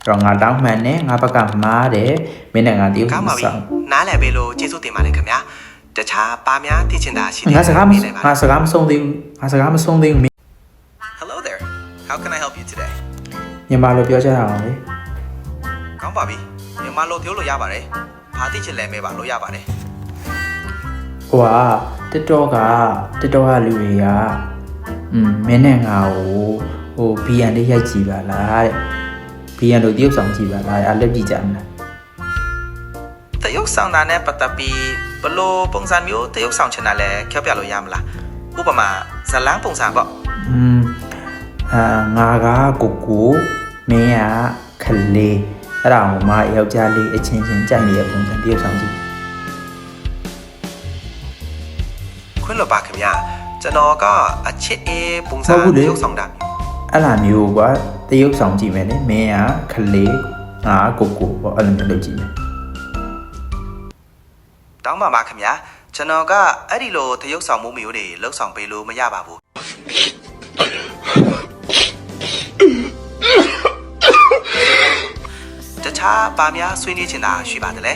တော့ငါတောင်းမှန်နဲ့ငါဘက်ကမှားတယ်မင်းနဲ့ငါတရုပ်ဆောင်နားလည်ပေးလို့ကျေးဇူးတင်ပါတယ်ခင်ဗျာတခြားပါများသိချင်တာရှိတယ်ငါစကားမဆုံးသေးဘူး Hello there how can I help you today မြန်မာလိုပြောကြရအောင်လေ ကောင်းပါပြီမြန်မာလိုပြောလို့ရပါတယ်ဘာသိချင်လဲမဲပါလို့ရပါတယ် ဟိုက TikTok ကလူတွေကမင်းနဲ့ငါဟို BN လေးရိုက်ကြည့်ပါလားတဲ့ BN တို့တရုပ်ဆောင်ကြည့်ပါလားအဲ့လက်ကြည့်ကြမလား တရုပ်ဆောင်တာနဲ့ပတ်သက်ပြီးဘလို့ပုံစံမျိုးတရုပ်ဆောင်ချင်တာလဲပြောပြလို့ရမလားဥပမာဇလန်းပုံစံပေါ့ငါကကိုမင်းကခလေးအဲ့ဒါကိုမှယောက်ျားလေးအချင်းချင်းကြိုက်နေတဲ့ပုံစံတရုပ်ဆောင်ကြည့်ခွင့်လို့ပါခင်ဗျာကျွန်တော်ကအချစ်အေးပုံစံတရုပ်ဆောင်တာအဲ့လိုမျိုးကွာတရုပ်ဆောင်ကြည့်မယ်လေမင်းကခလေးငါကိုပေါ့အဲ့လိုမျိုးလုပ်ကြည့်မယ်တောင်းပါပါခင်ဗျာကျွန်တော်ကအဲ့ဒီလိုတရုပ်ဆောင်မှုမျိုးတွေလှုပ်ဆောင်ပေးလို့မရပါဘူးတခြားပါများဆွေးနွေးချင်တာရှိပါတယ်လေ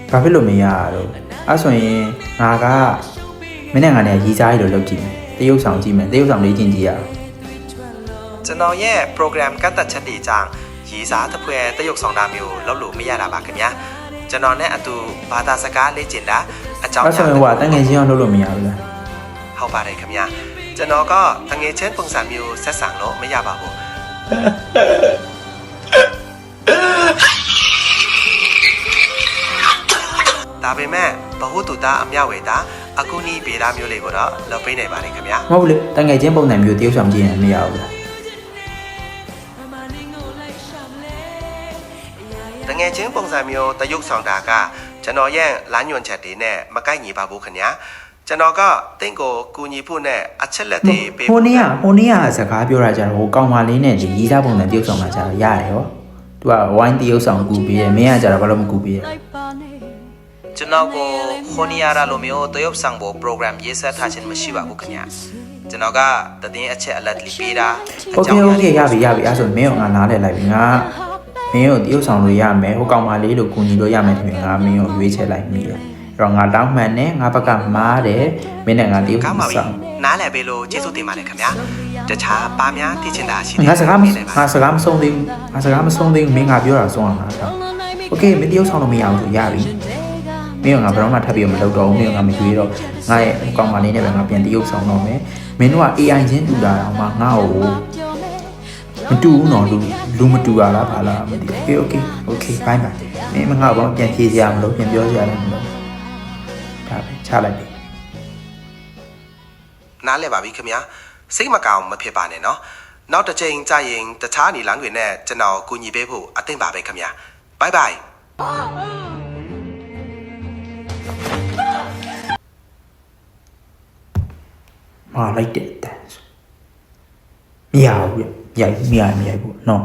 ဘာဖြစ်လို့မရတော့အဲ့ဆိုရင်ငါကမင်းနဲ့ငါနဲ့ရီးစားရလို့လုပ်ကြည့်မယ်တရုပ်ဆောင်ကြည့်မယ်တရုပ်ဆောင်လေးချင်းကြည့်ရအောင်ကျွန်တော်ရဲ့ program ကတ်သက်ချက်တွေကြောင့်ရီးစားတစ်ဖွဲတရုပ်ဆောင်တာမျိုးလုပ်လို့မရတာပါခင်ဗျာကျွန်တော်နဲ့အတူဘာသာစကားလေ့ကျင့်တာအကြောင်းအဲ့ဆိုရင်ဟိုတငယ်ချင်းအောင်လုပ်လို့မရဘူးလားဟုတ်ပါတယ်ခင်ဗျာကျွန်တော်ကတငယ်ချင်းပုံစံမျိုးဆက်ဆံလို့မရပါဘူးဒါပေမဲ့ဘဟုတုတအမြောက်ဝေတာအကူနီးပေတာမျိုးလေးကိုတော့လုပ်ပေးနိုင်ပါတယ်ခင်ဗျာမဟုတ်ဘူးလေတငယ်ချင်းပုံစံမျိုးတရုပ်ဆောင်ကြည့်ရင်မရဘူးလားတငယ်ချင်းပုံစံမျိုးတရုပ်ဆောင်တာကကျွန်တော်ရဲ့လမ်းညွှန်ချက်တွေနဲ့မကိုက်ညီပါဘူးခင်ဗျာကျွန်တော်ကတင့်ကိုကူညီဖို့နဲ့အချက်လက်တွေပေးဟိုနေ့ကစကားပြောတာကြတော့ဟိုကောင်မလေးနဲ့ဒီရီးစားပုံစံတရုပ်ဆောင်တာကြတော့ရတယ်ရောသူကဝိုင်းတရုပ်ဆောင်ကူပေးတယ်မင်းကကြတော့ဘာလို့မကူပေးရကျွန်တော်ကိုခိုနီယာရာလိုမျိုးတရုပ်ဆောင်ဖို့ program ရေးဆွဲထားခြင်းမရှိပါဘူးခင်ဗျာကျွန်တော်ကတည်င်းအချက်အလက်တွေပေးတာโอเคရပြီအဲ့ဆိုမင်းကငါနားလဲလိုက်ပြီငါမင်းကိုတရုပ်ဆောင်လို့ရမယ်ဟိုကောင်မလေးလို့ကူညီလို့ရမယ်ထင်ငါမင်းကိုရွေးချယ်လိုက်မိတယ်အဲ့တော့ငါတောင်းမှန်နဲ့ငါဘက်ကမှားတယ်မင်းနဲ့ငါတရုပ်ဆောင်နားလည်ပေးလို့ကျေးဇူးတင်ပါတယ်ခင်ဗျာတခြားပါများသိချင်တာရှိတယ်ငါစကားမဆုံးသေးဘူးမင်းငါပြောတာဆုံးအောင်လားโอเคမင်းတရုပ်ဆောင်လို့မရဘူးဆိုရပြီမင်းကငါဘယ်တော့မှထပ်ပြီးမလုပ်တော့ဘူးမင်းကငါမကြွေးတော့ငါရဲ့အကောင်မလေးနဲ့ပဲငါပြန်တရုပ်ဆောင်တော့မယ်မင်းတို့က AI ချင်းတူတာတော့မှငါ့ကိုမတူဘူးနော်လူမတူတာလားဘာလားမသိဘူးโอเคဘိုင်းမင်းမငါ့ဘောပြန်ဖြေစရာမလိုပြန်ပြောစရာလည်းမလိုဒါပဲချလိုက်ပြီနားလည်ပါပြီခင်ဗျာစိတ်မကောင်းမဖြစ်ပါနဲ့နော်နောက်တစ်ချိန်ကြာရင်တခြားနေလမ်းတွေနဲ့ကျွန်တော်ကူညီပေးဖို့အသင့်ပါပဲခင်ဗျာဘိုင်ဘိုင်မာလိုက်တဲ့တန်းမရဘူးမရဘူးနော်